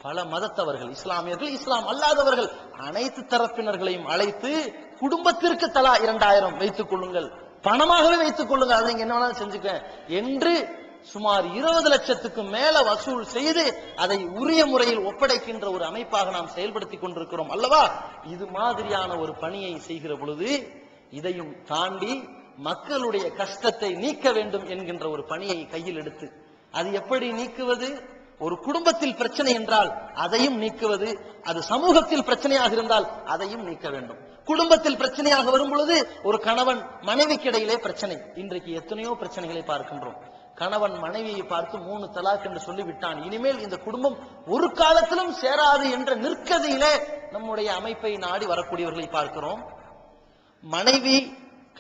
பல மதத்தவர்கள், இஸ்லாமியர்கள், இஸ்லாம் அல்லாதவர்கள், அனைத்து தரப்பினர்களையும் அழைத்து குடும்பத்திற்கு தலா 2000 வைத்துக் கொள்ளுங்கள், பணமாகவே வைத்துக் கொள்ளுங்கள், அதை நீங்க என்ன வேணாலும் செஞ்சுக்க என்று சுமார் 20 லட்சத்துக்கும் மேல வசூல் செய்து அதை உரிய முறையில் ஒப்படைக்கின்ற ஒரு அமைப்பாக நாம் செயல்படுத்தி கொண்டிருக்கிறோம் அல்லவா? இது மாதிரியான ஒரு பணியை செய்கிற பொழுது இதையும் தாண்டி மக்களுடைய கஷ்டத்தை நீக்க வேண்டும் என்கின்ற ஒரு பணியை கையில் எடுத்து, அது எப்படி நீக்குவது? ஒரு குடும்பத்தில் பிரச்சனை என்றால் அதையும் நீக்குவது, அது சமூகத்தில் பிரச்சனையாக இருந்தால் அதையும் நீக்க வேண்டும். குடும்பத்தில் பிரச்சனையாக வரும் பொழுது ஒரு கணவன் மனைவிக்கு இடையிலே பிரச்சனை. இன்றைக்கு எத்தனையோ பிரச்சனைகளை பார்க்கின்றோம். கணவன் மனைவியை பார்த்து 3 தலாக் என்று சொல்லிவிட்டான், இனிமேல் இந்த குடும்பம் ஒரு காலத்திலும் சேராது என்ற நிற்கதியிலே நம்முடைய அமைப்பை நாடி வரக்கூடியவர்களை பார்க்கிறோம். மனைவி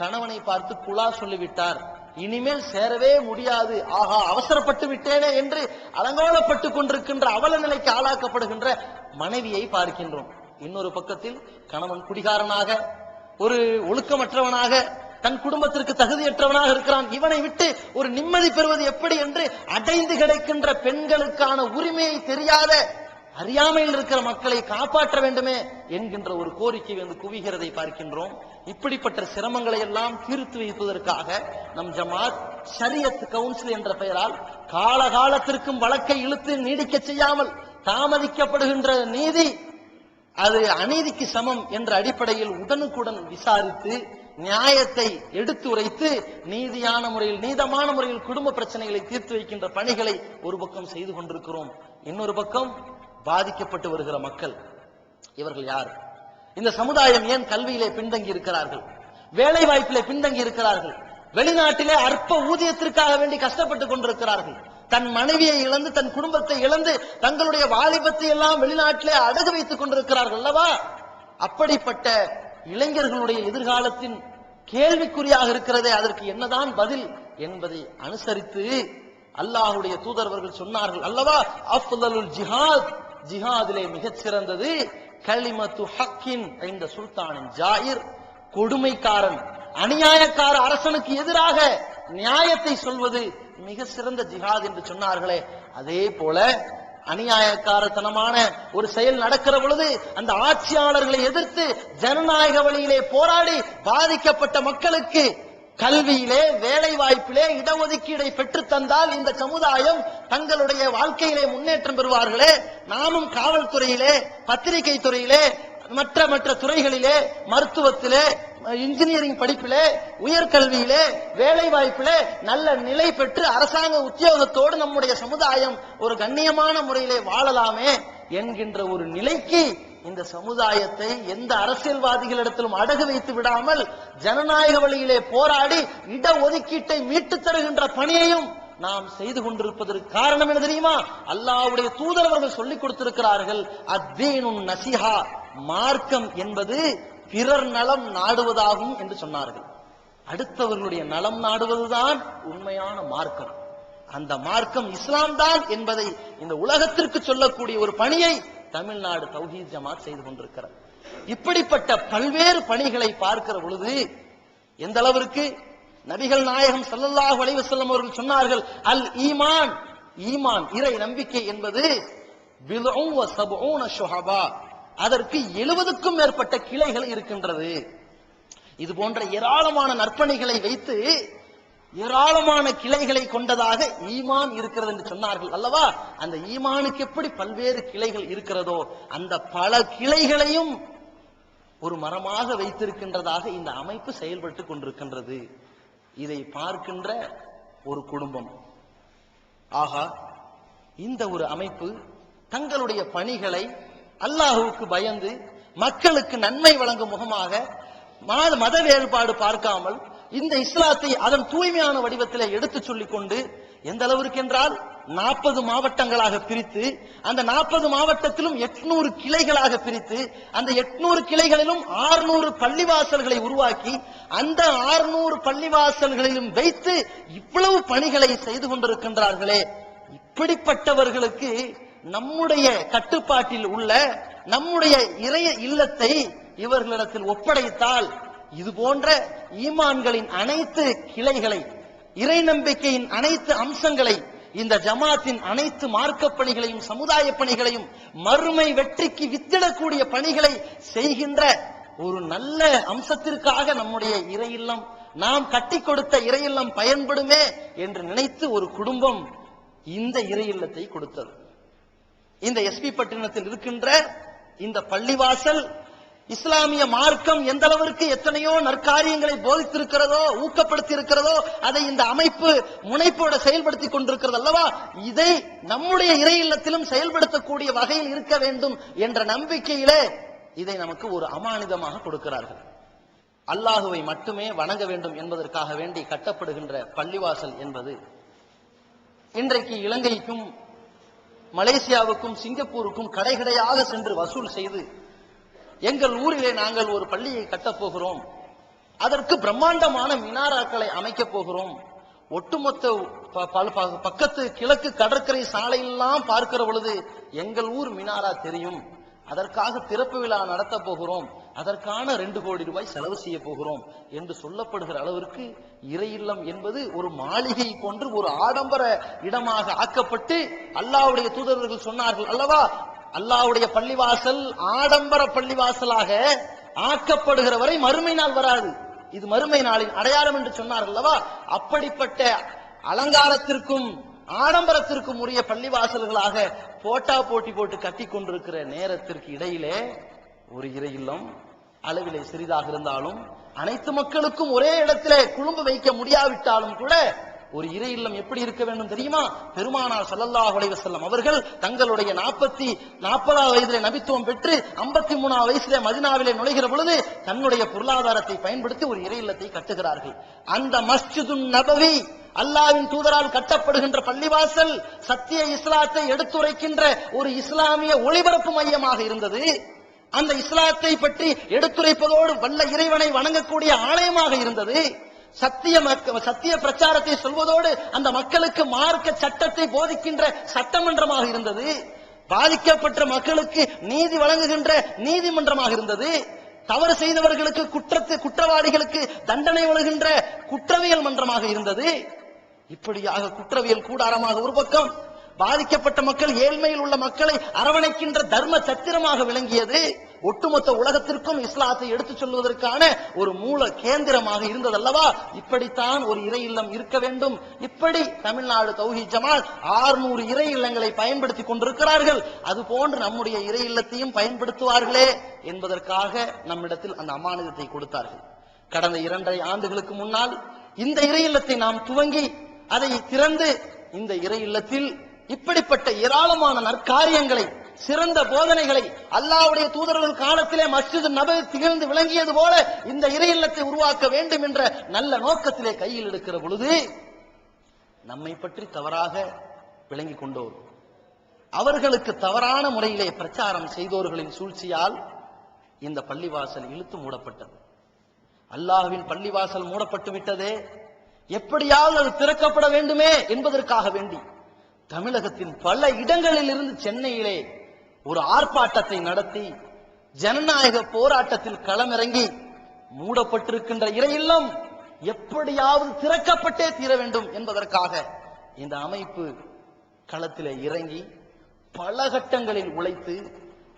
கணவனை பார்த்து குலா சொல்லிவிட்டார், இனிமேல் சேரவே முடியாது, ஆஹா அவசரப்பட்டு விட்டேனே என்று அலங்கோலப்பட்டுக் கொண்டிருக்கின்ற அவல நிலைக்கு ஆளாக்கப்படுகின்ற மனைவியை பார்க்கின்றோம். இன்னொரு பக்கத்தில் கணவன் குடிகாரனாக, ஒரு ஒழுக்கமற்றவனாக, தன் குடும்பத்திற்கு தகுதியற்றவனாக இருக்கிறான், இவனை விட்டு ஒரு நிம்மதி பெறுவது எப்படி என்று அடைந்து கிடைக்கின்ற பெண்களுக்கான உரிமையை தெரியாத அறியாமையில் இருக்கிற மக்களை காப்பாற்ற வேண்டுமே என்கின்ற ஒரு கோரிக்கை வந்து குவிகிறதை பார்க்கின்றோம். இப்படிப்பட்ட சிரமங்களை எல்லாம் தீர்த்து வைப்பதற்காக நம் ஜமாத் ஷரியத் கவுன்சில் என்ற பெயரால் காலகாலத்திற்கும் வழக்கை இழுத்து நீடிக்க செய்யாமல் தாமதிக்கப்படுகின்ற நீதி அது அநீதிக்கு சமம் என்ற அடிப்படையில் உடனுக்குடன் விசாரித்து நியாயத்தை எடுத்து உரைத்து நீதியான முறையில், நீதமான முறையில் குடும்ப பிரச்சனைகளை தீர்த்து வைக்கின்ற பணிகளை ஒரு பக்கம் செய்து கொண்டிருக்கிறோம். இன்னொரு பக்கம் பாதிக்கப்பட்டு வருகிற மக்கள், இவர்கள் யார்? இந்த சமுதாயம் ஏன் கல்வியிலே பின்தங்கி இருக்கிறார்கள்? வேலை வாய்ப்பிலே பின்தங்கி இருக்கிறார்கள்? வெளிநாட்டிலே அற்ப ஊதியத்திற்காக வேண்டி கஷ்டப்பட்டுக் கொண்டிருக்கிறார்கள். தன் மனைவியை இழந்து, தன் குடும்பத்தை இழந்து, தங்களுடைய வாலிபத்தை எல்லாம் வெளிநாட்டிலே அடகு வைத்துக் கொண்டிருக்கிறார்கள் அல்லவா? அப்படிப்பட்ட இளைஞர்களுடைய எதிர்காலத்தின் கேள்விக்குறியாக இருக்கிறதே, அதற்கு என்னதான் பதில் என்பதை அனுசரித்து அல்லாஹ்வுடைய தூதரவர்கள் சொன்னார்கள் அல்லவா, அஃதலுல் ஜிஹாத், ஜிஹாதிலே மிகச் சிறந்தது கலிமத்து ஹக்கின் இந்த சுல்தானின் ஜாயிர், கொடுமைக்காரன் அநியாயக்கார அரசனுக்கு எதிராக நியாயத்தை சொல்வது மிக சிறந்த ஜிஹாத் என்று சொன்னார்களே, அதே போல அநியாயக்காரத்தனமான ஒரு செயல் நடக்கிற பொழுது அந்த ஆட்சியாளர்களை எதிர்த்து ஜனநாயக வழியிலே போராடி பாதிக்கப்பட்ட மக்களுக்கு கல்வியிலே, வேலை வாய்ப்பிலே இடஒதுக்கீடை பெற்று தந்தால் இந்த சமுதாயம் தங்களுடைய வாழ்க்கையிலே முன்னேற்றம் பெறுவார்களே. நாமும் காவல்துறையிலே, பத்திரிகை துறையிலே, மற்ற துறைகளிலே, மருத்துவத்திலே, இன்ஜினியரிங் படிப்பிலே, உயர்கல்வியிலே, வேலை வாய்ப்பிலே நல்ல நிலை பெற்று அரசாங்க உத்தியோகத்தோடு நம்முடைய சமுதாயம் ஒரு கண்ணியமான முறையிலே வாழலாமே என்கின்ற ஒரு நிலைக்கு இந்த சமுதாயத்தை எந்த அரசியல்வாதிகளிடத்திலும் அடகு வைத்து விடாமல் ஜனநாயக வழியிலே போராடி இடஒதுக்கீட்டை மீட்டுத் தருகின்ற பணியையும் நாம் செய்து கொண்டிருப்பதற்கு காரணம் என்ன தெரியுமா? அல்லாஹ்வுடைய தூதரவர்கள் சொல்லிக் கொடுத்திருக்கிறார்கள், அத்தீனுன் நசிஹா, மார்க்கம் என்பது பிறர் நலம் நாடுவதாகும் என்று சொன்னார்கள். அடுத்தவர்களுடைய நலம் நாடுவதுதான் உண்மையான மார்க்கம். அந்த மார்க்கம் இஸ்லாம் தான் என்பதை இந்த உலகத்திற்கு சொல்லக்கூடிய ஒரு பணியை தமிழ்நாடு தௌஹீத் ஜமாத் செய்து கொண்டிருக்கிறது. இப்படிப்பட்ட பல்வேறு பணிகளை பார்க்கிற பொழுது எந்த அளவிற்கு நபிகள் நாயகம் ஸல்லல்லாஹு அலைஹி வஸல்லம் அவர்கள் சொன்னார்கள், அல் ஈமான், ஈமான் இறை நம்பிக்கை என்பது பிதுஉன் வ ஸபூன ஷுஹபா, அதற்கு 70க்கும் மேற்பட்ட கிளைகள் இருக்கின்றது. இது போன்ற ஏராளமான நற்பணிகளை வைத்து ஏராளமான கிளைகளை கொண்டதாக ஈமான் இருக்கிறது என்று சொன்னார்கள் அல்லவா. அந்த ஈமானுக்கு எப்படி பல்வேறு கிளைகள் இருக்கிறதோ அந்த பல கிளைகளையும் ஒரு மரமாக வைத்திருக்கின்றதாக இந்த அமைப்பு செயல்பட்டு கொண்டிருக்கின்றது. இதை பார்க்கின்ற ஒரு குடும்பம், ஆகா, இந்த ஒரு அமைப்பு தங்களுடைய பணிகளை அல்லாஹ்வுக்கு பயந்து மக்களுக்கு நன்மை வழங்கும் முகமாக மத வேறுபாடு பார்க்காமல் இந்த இஸ்லாத்தை அதன் தூய்மையான வடிவத்திலே எடுத்து சொல்லிக் கொண்டு எந்த அளவிற்கு என்றால் 40 மாவட்டங்களாக பிரித்து அந்த 40 மாவட்டத்திலும் 800 கிளைகளாக பிரித்து அந்த 800 கிளைகளிலும் 600 பள்ளிவாசல்களை உருவாக்கி அந்த 600 பள்ளிவாசல்களிலும் வைத்து இவ்வளவு பணிகளை செய்து கொண்டிருக்கின்றார்களே. இப்படிப்பட்டவர்களுக்கு நம்முடைய கட்டுப்பாட்டில் உள்ள நம்முடைய இறைய இல்லத்தை இவர்களிடத்தில் ஒப்படைத்தால் இது போன்ற ஈமான்களின் அனைத்து கிளைகளை, இறை நம்பிக்கையின் அனைத்து அம்சங்களை, இந்த ஜமாத்தின் அனைத்து மார்க்க பணிகளையும் சமுதாய பணிகளையும் மறுமை வெற்றிக்கு வித்திடக்கூடிய பணிகளை செய்கின்ற ஒரு நல்ல அம்சத்திற்காக நம்முடைய இறை இல்லம், நாம் கட்டி கொடுத்த இறை இல்லம் பயன்படுமே என்று நினைத்து ஒரு குடும்பம் இந்த இறை இல்லத்தை கொடுத்தது. இந்த எஸ்பி பட்டினத்தில் இருக்கின்ற இந்த பள்ளிவாசல் இஸ்லாமிய மார்க்கம் எந்த அளவிற்கு எத்தனையோ நற்காரியங்களை போதித்திருக்கிறதோ, ஊக்கப்படுத்தி இருக்கிறதோ, அதை இந்த அமைப்பு முனைப்போட செயல்படுத்திக் கொண்டிருக்கிறது அல்லவா. இதை நம்முடைய இறை இல்லத்திலும் செயல்படுத்தக்கூடிய வகையில் இருக்க வேண்டும் என்ற நம்பிக்கையிலே இதை நமக்கு ஒரு அமானிதமாக கொடுக்கிறார்கள். அல்லாஹுவை மட்டுமே வணங்க வேண்டும் என்பதற்காக வேண்டி கட்டப்படுகின்ற பள்ளிவாசல் என்பது இன்றைக்கு இலங்கைக்கும் மலேசியாவுக்கும் சிங்கப்பூருக்கும் கடைகடையாக சென்று வசூல் செய்து எங்கள் ஊரிலே நாங்கள் ஒரு பள்ளியை கட்டப் போகிறோம், அதற்கு பிரம்மாண்டமான மினாராக்களை அமைக்கப் போகிறோம், ஒட்டுமொத்த பக்கத்து கிழக்கு கடற்கரை சாலையெல்லாம் பார்க்கிற பொழுது எங்கள் ஊர் மினாரா தெரியும், அதற்காக திறப்பு விழா நடத்த போகிறோம், அதற்கான 2 கோடி ரூபாய் செலவு செய்ய போகிறோம் என்று சொல்லப்படுகிற அளவிற்கு இறை இல்லம் என்பது ஒரு மாளிகை போன்று ஒரு ஆடம்பர இடமாக ஆக்கப்பட்டு அல்லாஹ்வுடைய தூதர்கள் சொன்னார்கள் அல்லவா, அல்லாஹ்வுடைய பள்ளிவாசல் ஆடம்பர பள்ளிவாசலாக ஆக்கப்படுகிற வரை மறுமை நாள் வராது, இது மறுமை நாளின் அடையாளம் என்று சொன்னார்கள் அல்லவா. அப்படிப்பட்ட அலங்காரத்திற்கும் ஆடம்பரத்திற்கும் உரிய பள்ளிவாசல்களாக போட்டா போட்டி போட்டு கட்டி கொண்டிருக்கிற நேரத்திற்கு இடையிலே ஒரு இறை இல்லம் அளவிலே சிறிதாக இருந்தாலும் அனைத்து மக்களுக்கும் ஒரே இடத்திலே குழும்பு வைக்க முடியாவிட்டாலும் கூட ஒரு இறை இல்லம் எப்படி இருக்க வேண்டும் தெரியுமா? பெருமானார் ஸல்லல்லாஹு அலைஹி வஸல்லம் அவர்கள் தங்களுடைய 40வது வயதிலே நபித்துவம் பெற்று 53வது வயசிலே மதீனாவிலே நுழைகிற பொழுது தன்னுடைய பொருளாதாரத்தை பயன்படுத்தி ஒரு இறை இல்லத்தை கட்டுகிறார்கள். அந்த மஸ்ஜிதுன் நபவி, அல்லாஹ்வின் தூதரால் கட்டப்படுகின்ற பள்ளிவாசல் சத்திய இஸ்லாத்தை எடுத்துரைக்கின்ற ஒரு இஸ்லாமிய ஒளிபரப்பு மையமாக இருந்தது. அந்த இஸ்லாத்தை பற்றி எடுத்துரைப்பதோடு வல்ல இறைவனை வணங்கக்கூடிய ஆலயமாக இருந்தது. சத்திய பிரச்சாரத்தை சொல்வதோடு அந்த மக்களுக்கு மார்க்க சட்டத்தை போதிக்கின்ற சட்டமன்றமாக இருந்தது. பாதிக்கப்பட்ட மக்களுக்கு நீதி வழங்குகின்ற நீதிமன்றமாக இருந்தது. தவறு செய்தவர்களுக்கு குற்றவாளிகளுக்கு தண்டனை வழங்குகின்ற குற்றவியல் மன்றமாக இருந்தது. இப்படியாக குற்றவியல் கூடாரமாக ஒரு பக்கம், பாதிக்கப்பட்ட மக்கள் ஏழ்மையில் உள்ள மக்களை அரவணைக்கின்ற தர்ம சத்திரமாக விளங்கியது. ஒட்டுமொத்த உலகத்திற்கும் இஸ்லாத்தை எடுத்துச் சொல்வதற்கான ஒரு மூல கேந்திரமாக இருந்ததல்லவா? இப்படித்தான் ஒரு இறை இல்லம் இருக்க வேண்டும். இப்படி தமிழ்நாடு தௌஹீத் ஜமாத் 600 இறை இல்லங்களை பயன்படுத்தி கொண்டிருக்கிறார்கள். அது போன்று நம்முடைய இறை இல்லத்தையும் பயன்படுத்துவார்களே என்பதற்காக நம்மிடத்தில் அந்த அமானிதத்தை கொடுத்தார்கள். கடந்த 2.5 ஆண்டுகளுக்கு முன்னால் இந்த இறை இல்லத்தை நாம் துவங்கி அதை திறந்து இந்த இறை இல்லத்தில் இப்படிப்பட்ட ஏராளமான நற்காரியங்களை, சிறந்த போதனைகளை, அல்லாஹ்வுடைய தூதர்கள் காலத்திலே மஸ்ஜித் நபவி திகழ்ந்து விளங்கியது போல இந்த இறை இல்லத்தை உருவாக்க வேண்டும் என்ற நல்ல நோக்கத்திலே கையில் எடுக்கிற பொழுது நம்மை பற்றி தவறாக விளங்கிக் கொண்டோர், அவர்களுக்கு தவறான முறையிலே பிரச்சாரம் செய்தோர்களின் சூழ்ச்சியால் இந்த பள்ளிவாசல் இழுத்து மூடப்பட்டது. அல்லாஹ்வின் பள்ளிவாசல் மூடப்பட்டு விட்டதே, எப்படியாவது அது திறக்கப்பட வேண்டுமே என்பதற்காக வேண்டி தமிழகத்தின் பல இடங்களில் இருந்து சென்னையிலே ஒரு ஆர்ப்பாட்டத்தை நடத்தி ஜனநாயக போராட்டத்தில் களமிறங்கி மூடப்பட்டிருக்கின்ற இறை இல்லம் எப்படியாவது திறக்கப்பட்டே தீர வேண்டும் என்பதற்காக இந்த அமைப்பு களத்திலே இறங்கி பல கட்டங்களில் உழைத்து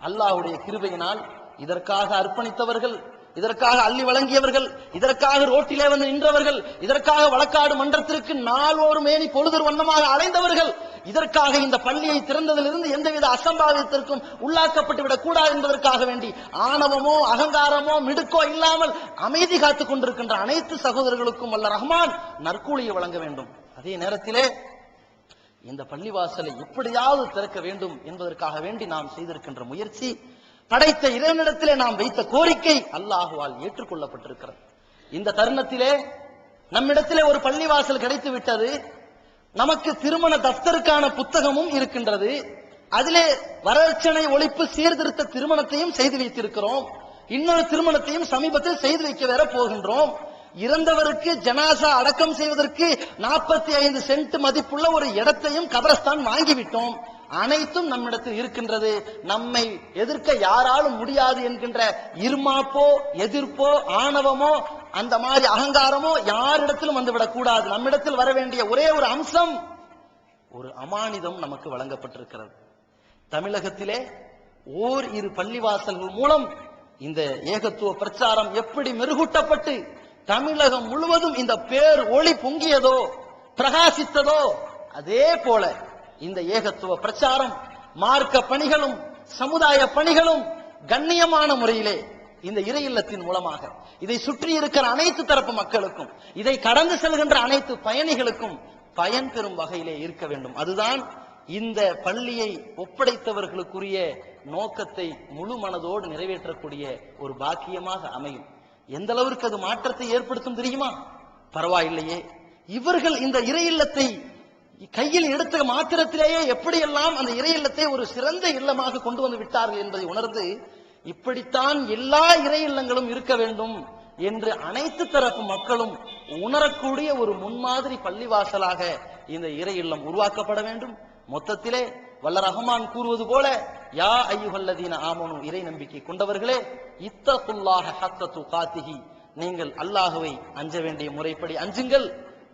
அல்லாஹ்வுடைய கிருபையினால் இதற்காக அர்ப்பணித்தவர்கள், இதற்காக அள்ளி வழங்கியவர்கள், இதற்காக ரோட்டிலே வந்து நின்றவர்கள், இதற்காக வழக்காடு மன்றத்திற்கு நாளொரு மேனி பொழுதொரு வண்ணமாக அலைந்தவர்கள், இதற்காக இந்த பள்ளியை திறந்ததிலிருந்து எந்தவித அசம்பாவிதத்திற்கும் உள்ளாக்கப்பட்டு விடக் கூடாது என்பதற்காக வேண்டி ஆணவமோ அகங்காரமோ மிடுக்கோ இல்லாமல் அமைதி காத்துக் கொண்டிருக்கின்ற அனைத்து சகோதரர்களுக்கும் வல்ல ரஹ்மான் நற்கூலியை வழங்க வேண்டும். அதே நேரத்திலே இந்த பள்ளிவாசலை எப்படியாவது திறக்க வேண்டும் என்பதற்காக வேண்டி நாம் செய்திருக்கின்ற முயற்சி, படைத்த இறைவனிடத்திலே நாம் வைத்த கோரிக்கை அல்லாஹ்வால் ஏற்றுக்கொள்ளப்பட்டிருக்கிறது. இந்த தருணத்திலே நம்மிடத்திலே ஒரு பள்ளிவாசல் கிடைத்து விட்டது. நமக்கு திருமண தஃப்தருக்கான புத்தகமும் இருக்கின்றது. அதிலே வரதட்சணை ஒழிப்பு சீர்திருத்த திருமணத்தையும் செய்து வைத்திருக்கிறோம். இன்னொரு திருமணத்தையும் சமீபத்தில் செய்து வைக்க வேற போகின்றோம். இறந்தவருக்கு ஜனாசா அடக்கம் செய்வதற்கு 45 சென்ட் மதிப்புள்ள ஒரு இடத்தையும் கபரஸ்தான் வாங்கிவிட்டோம். அனைத்தும் நம்மிடத்தில் இருக்கின்றது. நம்மை எதிர்க்க யாராலும் முடியாது என்கின்ற இருமாப்போ எதிர்ப்போ ஆணவமோ அந்த மாதிரி அகங்காரமோ யாரிடத்திலும் வந்துவிடக் கூடாது. நம்மிடத்தில் வர வேண்டிய ஒரே ஒரு அம்சம், ஒரு அமானிதம் நமக்கு வழங்கப்பட்டிருக்கிறது. தமிழகத்திலே ஓர்-இரு பள்ளிவாசல்கள் மூலம் இந்த ஏகத்துவ பிரச்சாரம் எப்படி மெருகூட்டப்பட்டு தமிழகம் முழுவதும் இந்த பேர் ஒளி பொங்கியதோ பிரகாசித்ததோ, அதே போல இந்த ஏகத்துவ பிரச்சாரம், மார்க்க பணிகளும் சமுதாய பணிகளும் கண்ணியமான முறையிலே இந்த இறை இல்லத்தின் மூலமாக இதை சுற்றி இருக்கிற அனைத்து தரப்பு மக்களுக்கும், இதை கடந்து செல்கின்ற அனைத்து பயணிகளுக்கும் பயன் பெறும் வகையிலே இருக்க வேண்டும். அதுதான் இந்த பள்ளியை ஒப்படைத்தவர்களுக்குரிய நோக்கத்தை முழு மனதோடு நிறைவேற்றக்கூடிய ஒரு பாக்கியமாக அமையும். எந்த அளவிற்கு அது மாற்றத்தை ஏற்படுத்தும் தெரியுமா? பரவாயில்லையே, இவர்கள் இந்த இறை இல்லத்தை கையில் எடுத்த மாத்திரத்திலேயே எப்படியெல்லாம் அந்த இறை இல்லத்தை ஒரு சிறந்த இல்லமாக கொண்டு வந்து விட்டார்கள் என்பதை உணர்ந்து, இப்படித்தான் எல்லா இறை இல்லங்களும் இருக்க வேண்டும் என்று அனைத்து தரப்பு மக்களும் உணரக்கூடிய ஒரு முன்மாதிரி பள்ளிவாசலாக இந்த இறை இல்லம் உருவாக்கப்பட வேண்டும். மொத்தத்திலே வல்ல ரஹ்மான் கூறுவது போல, யா அய்யுஹல்லதீன ஆமனு, இறை நம்பிக்கை கொண்டவர்களே, இத்தகுல்லாஹ ஹக்க துகாத்திஹி, நீங்கள் அல்லாஹ்வை அஞ்ச வேண்டிய முறைப்படி அஞ்சுங்கள்.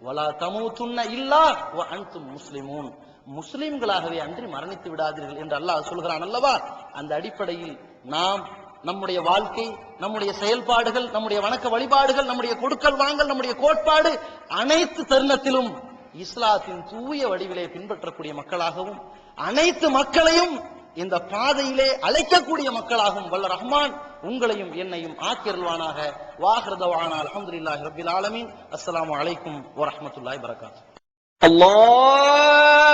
வலா தமூதுன்ன இல்லா வ அன்தும் முஸ்லிமூன், முஸ்லிம்களாகவே அன்றி மரணித்து விடாதீர்கள் என்று அல்லாஹ் சொல்கிறான் அல்லவா? அந்த அடிப்படையில் நாம் நம்முடைய வாழ்க்கை, நம்முடைய செயல்பாடுகள், நம்முடைய வணக்க வழிபாடுகள், நம்முடைய கொடுக்கல் வாங்கல், நம்முடைய கோட்பாடு அனைத்து தருணத்திலும் இஸ்லாத்தின் தூய வடிவிலே பின்பற்றக்கூடிய மக்களாகவும், அனைத்து மக்களையும் இந்த பாதையிலே அழைக்கக்கூடிய மக்களாகவும் வல்ல ரஹ்மான் உங்களையும் என்னையும் ஆக்கியருள்வானாக. வாஹிர் தவானா அல்ஹம்துலில்லாஹி ரப்பில் ஆலமீன். அஸ்ஸலாமு அலைக்கும் வரஹ்மத்துல்லாஹி வபரகாத்துஹு. அல்லாஹ்